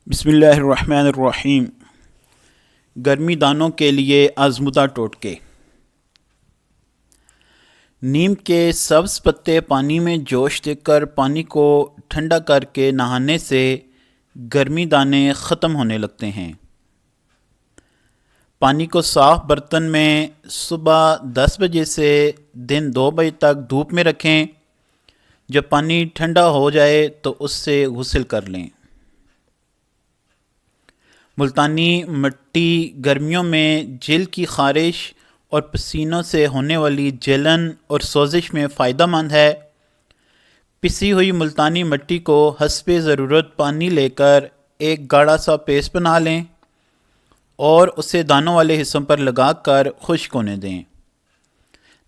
بسم اللہ الرحمن الرحیم۔ گرمی دانوں کے لیے آزمودہ ٹوٹکے۔ نیم کے سبز پتے پانی میں جوش دے کر پانی کو ٹھنڈا کر کے نہانے سے گرمی دانے ختم ہونے لگتے ہیں۔ پانی کو صاف برتن میں صبح 10 بجے سے دن 2 بجے تک دھوپ میں رکھیں۔ جب پانی ٹھنڈا ہو جائے تو اس سے غسل کر لیں۔ ملتانی مٹی گرمیوں میں جلد کی خارش اور پسینوں سے ہونے والی جلن اور سوزش میں فائدہ مند ہے۔ پسی ہوئی ملتانی مٹی کو حسب ضرورت پانی لے کر ایک گاڑھا سا پیسٹ بنا لیں اور اسے دانوں والے حصوں پر لگا کر خشک ہونے دیں۔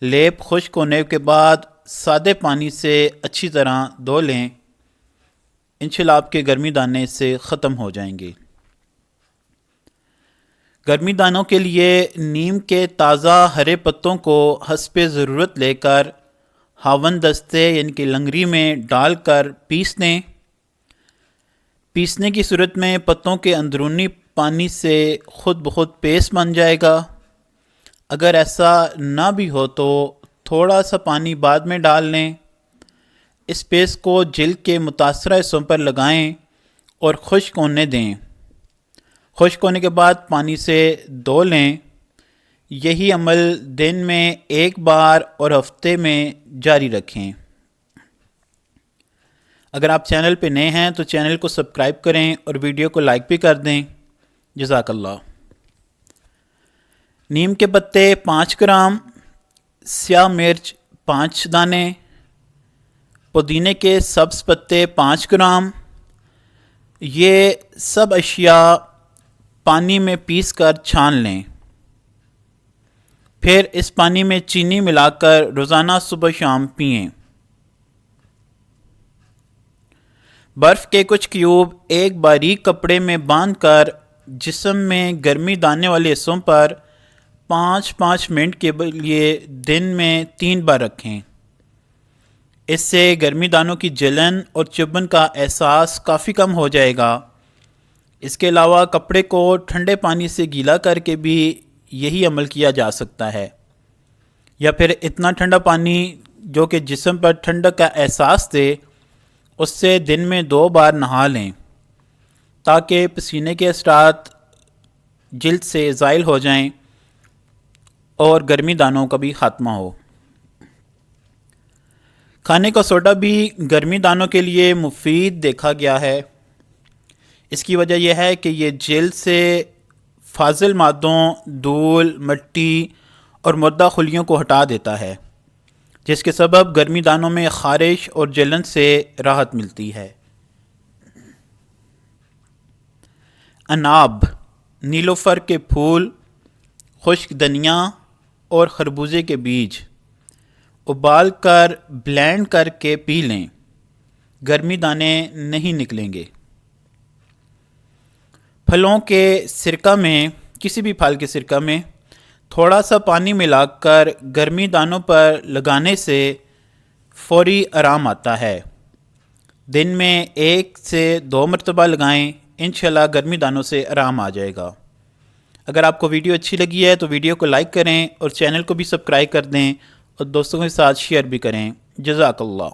لیپ خشک ہونے کے بعد سادے پانی سے اچھی طرح دھو لیں۔ انشاءاللہ آپ کے گرمی دانے سے ختم ہو جائیں گے۔ گرمی دانوں کے لیے نیم کے تازہ ہرے پتوں کو حسب ضرورت لے کر ہاون دستے یعنی کہ لنگری میں ڈال کر پیس دیں۔ پیسنے کی صورت میں پتوں کے اندرونی پانی سے خود بخود پیسٹ بن جائے گا۔ اگر ایسا نہ بھی ہو تو تھوڑا سا پانی بعد میں ڈال لیں۔ اس پیسٹ کو جلد کے متاثرہ حصوں پر لگائیں اور خشک ہونے دیں۔ خشک ہونے کے بعد پانی سے دھو لیں۔ یہی عمل دن میں ایک بار اور ہفتے میں جاری رکھیں۔ اگر آپ چینل پہ نئے ہیں تو چینل کو سبسکرائب کریں اور ویڈیو کو لائک بھی کر دیں۔ جزاک اللہ۔ نیم کے پتے 5 گرام، سیاہ مرچ 5 دانے، پودینے کے سبز پتے 5 گرام۔ یہ سب اشیاء پانی میں پیس کر چھان لیں۔ پھر اس پانی میں چینی ملا کر روزانہ صبح شام پئیں۔ برف کے کچھ کیوب ایک باریک کپڑے میں باندھ کر جسم میں گرمی دانے والے حصوں پر 5 منٹ کے لیے دن میں 3 بار رکھیں۔ اس سے گرمی دانوں کی جلن اور چبھن کا احساس کافی کم ہو جائے گا۔ اس کے علاوہ کپڑے کو ٹھنڈے پانی سے گیلا کر کے بھی یہی عمل کیا جا سکتا ہے، یا پھر اتنا ٹھنڈا پانی جو کہ جسم پر ٹھنڈک کا احساس دے، اس سے دن میں 2 بار نہا لیں تاکہ پسینے کے اثرات جلد سے زائل ہو جائیں اور گرمی دانوں کا بھی خاتمہ ہو۔ کھانے کا سوڈا بھی گرمی دانوں کے لیے مفید دیکھا گیا ہے۔ اس کی وجہ یہ ہے کہ یہ جلد سے فاضل مادوں، دھول، مٹی اور مردہ خلیوں کو ہٹا دیتا ہے، جس کے سبب گرمی دانوں میں خارش اور جلن سے راحت ملتی ہے۔ اناب، نیلوفر کے پھول، خشک دھنیا اور خربوزے کے بیج ابال کر بلینڈ کر کے پی لیں۔ گرمی دانے نہیں نکلیں گے۔ پھلوں کے سرکہ میں، کسی بھی پھل کے سرکہ میں تھوڑا سا پانی ملا کر گرمی دانوں پر لگانے سے فوری آرام آتا ہے۔ دن میں 1 سے 2 مرتبہ لگائیں، انشاءاللہ گرمی دانوں سے آرام آ جائے گا۔ اگر آپ کو ویڈیو اچھی لگی ہے تو ویڈیو کو لائک کریں اور چینل کو بھی سبسکرائب کر دیں اور دوستوں کے ساتھ شیئر بھی کریں۔ جزاک اللہ۔